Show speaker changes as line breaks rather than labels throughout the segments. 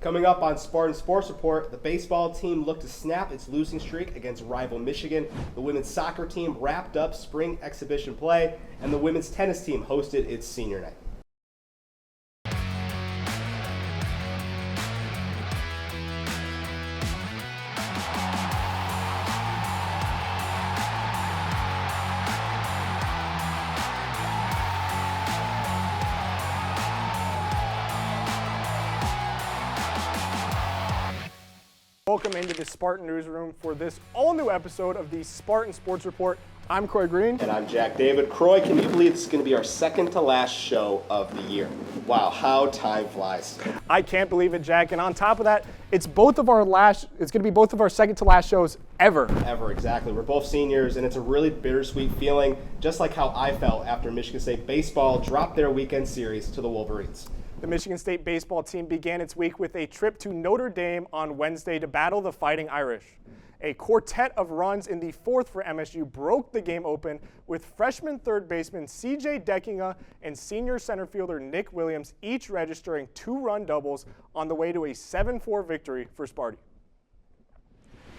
Coming up on Spartan Sports Report, the baseball team looked to snap its losing streak against rival Michigan. The women's soccer team wrapped up spring exhibition play, and the women's tennis team hosted its senior night.
Welcome into the Spartan Newsroom for this all-new episode of the Spartan Sports Report. I'm Croy Green.
And I'm Jack David. Croy, can you believe this is going to be our second to last show of the year? Wow, how time flies.
I can't believe it, Jack. And on top of that, it's going to be both of our second to last shows ever.
Ever, exactly. We're both seniors, and it's a really bittersweet feeling, just like how I felt after Michigan State baseball dropped their weekend series to the Wolverines.
The Michigan State baseball team began its week with a trip to Notre Dame on Wednesday to battle the Fighting Irish. A quartet of runs in the fourth for MSU broke the game open with freshman third baseman C.J. Deckinga and senior center fielder Nick Williams each registering two-run doubles on the way to a 7-4 victory for Sparty.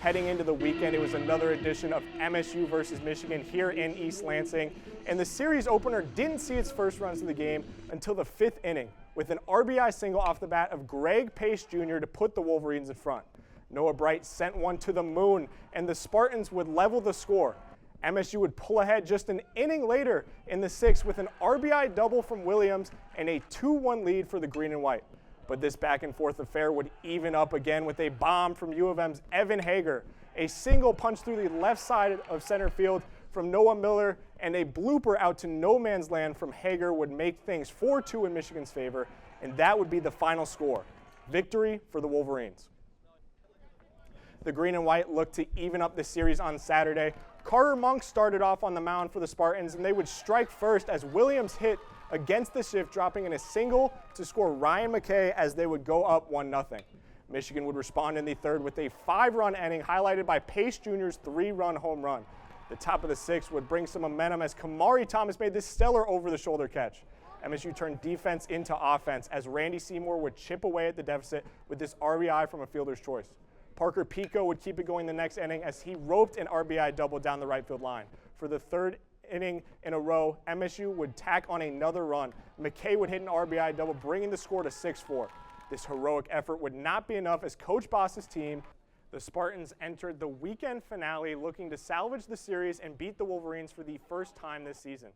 Heading into the weekend, it was another edition of MSU versus Michigan here in East Lansing, and the series opener didn't see its first runs of the game until the fifth inning, with an RBI single off the bat of Greg Pace Jr. to put the Wolverines in front. Noah Bright sent one to the moon, and the Spartans would level the score. MSU would pull ahead just an inning later in the sixth with an RBI double from Williams and a 2-1 lead for the green and white. But this back-and-forth affair would even up again with a bomb from U of M's Evan Hager, a single punch through the left side of center field from Noah Miller, and a blooper out to no man's land from Hager would make things 4-2 in Michigan's favor, and that would be the final score. Victory for the Wolverines. The green and white looked to even up the series on Saturday. Carter Monk started off on the mound for the Spartans, and they would strike first as Williams hit against the shift, dropping in a single to score Ryan McKay as they would go up 1-0. Michigan would respond in the third with a 5-run inning highlighted by Pace Jr.'s 3-run home run. The top of the sixth would bring some momentum as Kamari Thomas made this stellar over-the-shoulder catch. MSU turned defense into offense as Randy Seymour would chip away at the deficit with this RBI from a fielder's choice. Parker Pico would keep it going the next inning as he roped an RBI double down the right field line. For the third inning in a row, MSU would tack on another run. McKay would hit an RBI double, bringing the score to 6-4. This heroic effort would not be enough as Coach Boss's team, the Spartans, entered the weekend finale looking to salvage the series and beat the Wolverines for the first time this season.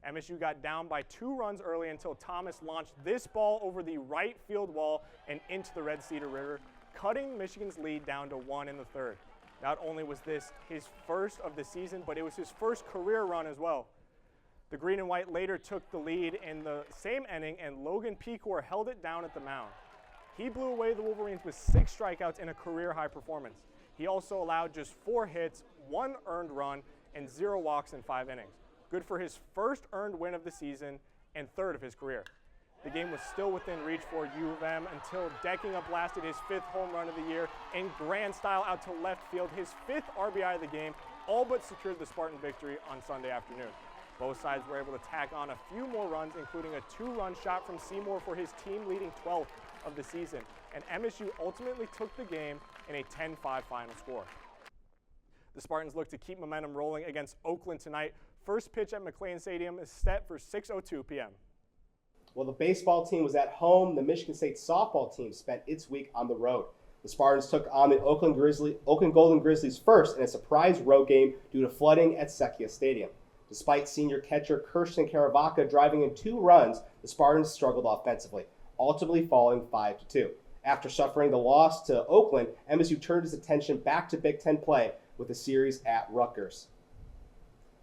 MSU got down by 2 runs early until Thomas launched this ball over the right field wall and into the Red Cedar River, cutting Michigan's lead down to 1 in the third. Not only was this his first of the season, but it was his first career run as well. The green and white later took the lead in the same inning, and Logan Pecor held it down at the mound. He blew away the Wolverines with 6 strikeouts in a career-high performance. He also allowed just 4 hits, 1 earned run, and 0 walks in 5 innings. Good for his first earned win of the season and third of his career. The game was still within reach for U of M until Deckinga blasted his 5th home run of the year in grand style out to left field, his 5th RBI of the game, all but secured the Spartan victory on Sunday afternoon. Both sides were able to tack on a few more runs, including a 2-run shot from Seymour for his team-leading 12th of the season, and MSU ultimately took the game in a 10-5 final score. The Spartans look to keep momentum rolling against Oakland tonight. First pitch at McLean Stadium is set for 6:02 p.m.
Well, the baseball team was at home. The Michigan State softball team spent its week on the road. The Spartans took on the Oakland Golden Grizzlies first in a surprise road game due to flooding at Sequia Stadium. Despite senior catcher Kirsten Caravaca driving in 2 runs, the Spartans struggled offensively, ultimately falling 5-2. After suffering the loss to Oakland, MSU turned its attention back to Big Ten play with a series at Rutgers.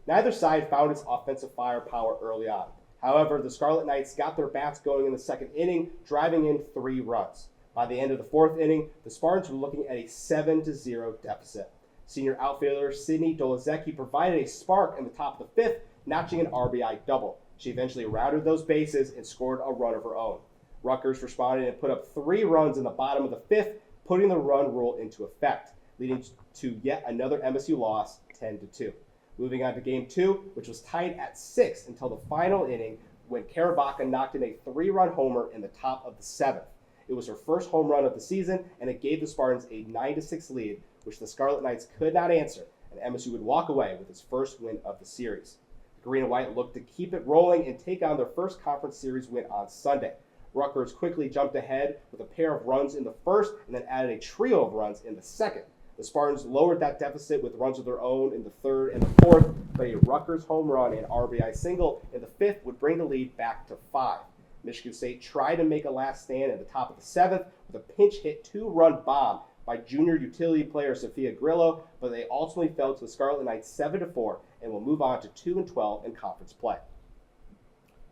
Neither side found its offensive firepower early on. However, the Scarlet Knights got their bats going in the second inning, driving in 3 runs. By the end of the 4th inning, the Spartans were looking at a 7-0 deficit. Senior outfielder Sydney Dolazecki provided a spark in the top of the 5th, notching an RBI double. She eventually rounded those bases and scored a run of her own. Rutgers responded and put up 3 runs in the bottom of the 5th, putting the run rule into effect, leading to yet another MSU loss, 10-2. Moving on to Game 2, which was tied at 6 until the final inning when Caravaca knocked in a 3-run homer in the top of the 7th. It was her first home run of the season, and it gave the Spartans a 9-6 lead, which the Scarlet Knights could not answer, and MSU would walk away with its first win of the series. The Green and White looked to keep it rolling and take on their first conference series win on Sunday. Rutgers quickly jumped ahead with a pair of runs in the first and then added a trio of runs in the second. The Spartans lowered that deficit with runs of their own in the third and the fourth, but a Rutgers home run and RBI single in the fifth would bring the lead back to 5. Michigan State tried to make a last stand at the top of the seventh with a pinch hit 2-run bomb by junior utility player Sophia Grillo, but they ultimately fell to the Scarlet Knights 7-4 and will move on to 2-12 in conference play.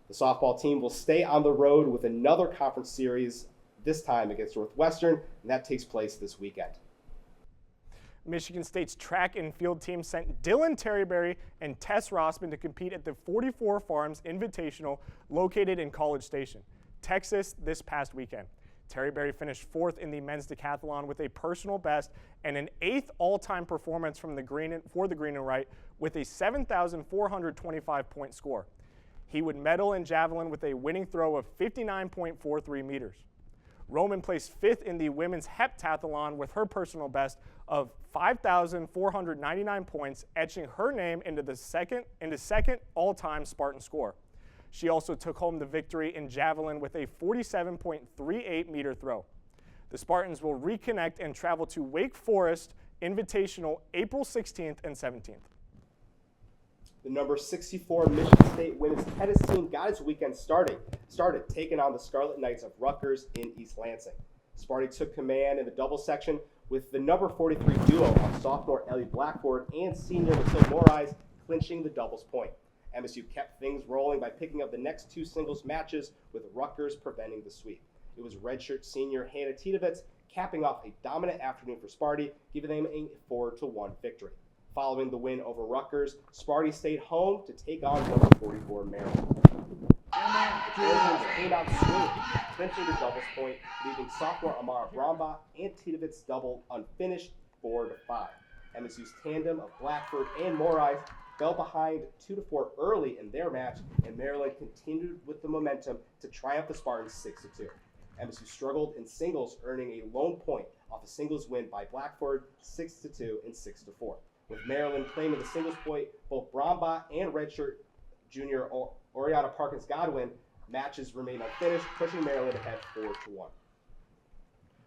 The softball team will stay on the road with another conference series, this time against Northwestern, and that takes place this weekend.
Michigan State's track and field team sent Dylan Terryberry and Tess Rossman to compete at the 44 Farms Invitational located in College Station, Texas this past weekend. Terryberry finished 4th in the men's decathlon with a personal best and an 8th all-time performance for the Green and White with a 7,425-point score. He would medal in javelin with a winning throw of 59.43 meters. Roman placed 5th in the women's heptathlon with her personal best of 5,499 points, etching her name into second all-time Spartan score. She also took home the victory in javelin with a 47.38 meter throw. The Spartans will reconnect and travel to Wake Forest Invitational April 16th and 17th.
The number 64 Michigan State women's tennis team got its weekend started taking on the Scarlet Knights of Rutgers in East Lansing. Sparty took command in the doubles section with the number 43 duo of sophomore Ellie Blackford and senior Matilda Morais clinching the doubles point. MSU kept things rolling by picking up the next 2 singles matches with Rutgers preventing the sweep. It was redshirt senior Hannah Titovitz capping off a dominant afternoon for Sparty, giving them a 4-1 victory. Following the win over Rutgers, Sparty stayed home to take on number 44 Maryland. The Trojans came out swinging, clinching the doubles point, leaving sophomore Amara Bromba and Titovitz double unfinished 4-5. MSU's tandem of Blackford and Morais fell behind 2-4 early in their match, and Maryland continued with the momentum to triumph the Spartans 6-2. MSU struggled in singles, earning a lone point off a singles win by Blackford 6-2 and 6-4. With Maryland claiming the singles point, both Bromba and redshirt junior Oriana Parkins-Godwin matches remained unfinished, pushing Maryland ahead 4-1.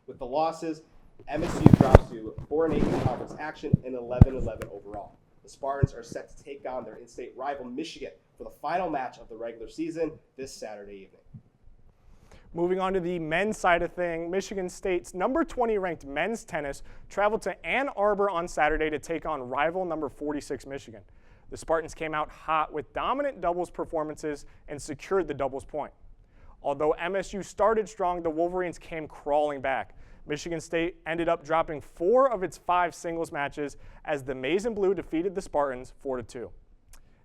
With the losses, MSU drops to 4-8 in conference action and 11-11 overall. The Spartans are set to take on their in-state rival Michigan for the final match of the regular season this Saturday evening.
Moving on to the men's side of things, Michigan State's number 20 ranked men's tennis traveled to Ann Arbor on Saturday to take on rival number 46 Michigan. The Spartans came out hot with dominant doubles performances and secured the doubles point. Although MSU started strong, the Wolverines came crawling back. Michigan State ended up dropping 4 of its 5 singles matches as the Maize and Blue defeated the Spartans 4-2.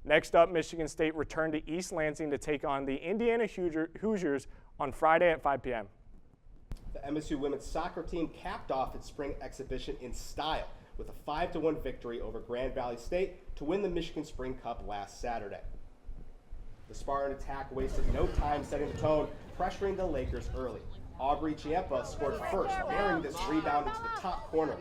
Next up, Michigan State returned to East Lansing to take on the Indiana Hoosiers on Friday at 5 p.m.
The MSU women's soccer team capped off its spring exhibition in style with a 5-1 victory over Grand Valley State to win the Michigan Spring Cup last Saturday. The Spartan attack wasted no time setting the tone, pressuring the Lakers early. Aubrey Chiempa scored first, bearing this rebound into the top corner.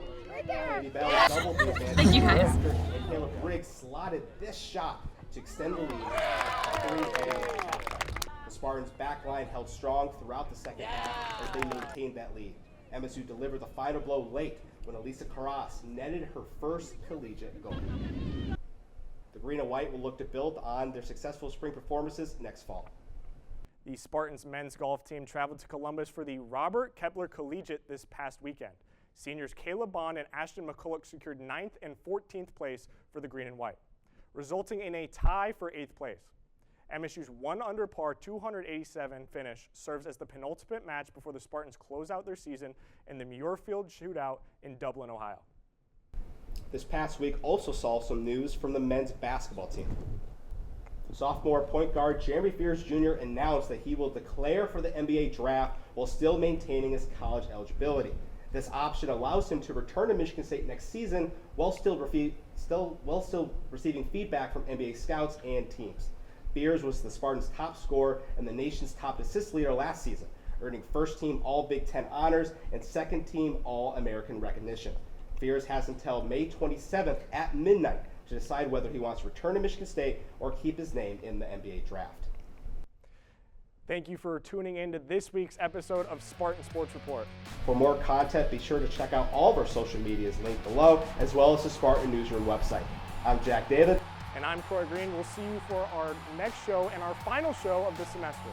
Andy Bell doubled the advantage after, and Caleb Briggs slotted this shot to extend the lead at 3 heading into halftime. The Spartans' backline held strong throughout the second half as they maintained that lead. MSU delivered the final blow late when Elisa Carras netted her first collegiate goal. The Green and White will look to build on their successful spring performances next fall.
The Spartans men's golf team traveled to Columbus for the Robert Kepler Collegiate this past weekend. Seniors Caleb Bond and Ashton McCulloch secured 9th and 14th place for the Green and White, resulting in a tie for 8th place. MSU's 1 under par 287 finish serves as the penultimate match before the Spartans close out their season in the Muirfield Shootout in Dublin, Ohio.
This past week also saw some news from the men's basketball team. Sophomore point guard Jeremy Fears Jr. announced that he will declare for the NBA draft while still maintaining his college eligibility. This option allows him to return to Michigan State next season while still receiving feedback from NBA scouts and teams. Fears was the Spartans' top scorer and the nation's top assist leader last season, earning first-team All-Big Ten honors and second-team All-American recognition. Fears has until May 27th at midnight to decide whether he wants to return to Michigan State or keep his name in the NBA draft.
Thank you for tuning in to this week's episode of Spartan Sports Report.
For more content, be sure to check out all of our social medias linked below, as well as the Spartan Newsroom website. I'm Jack David.
And I'm Troy Green. We'll see you for our next show and our final show of the semester.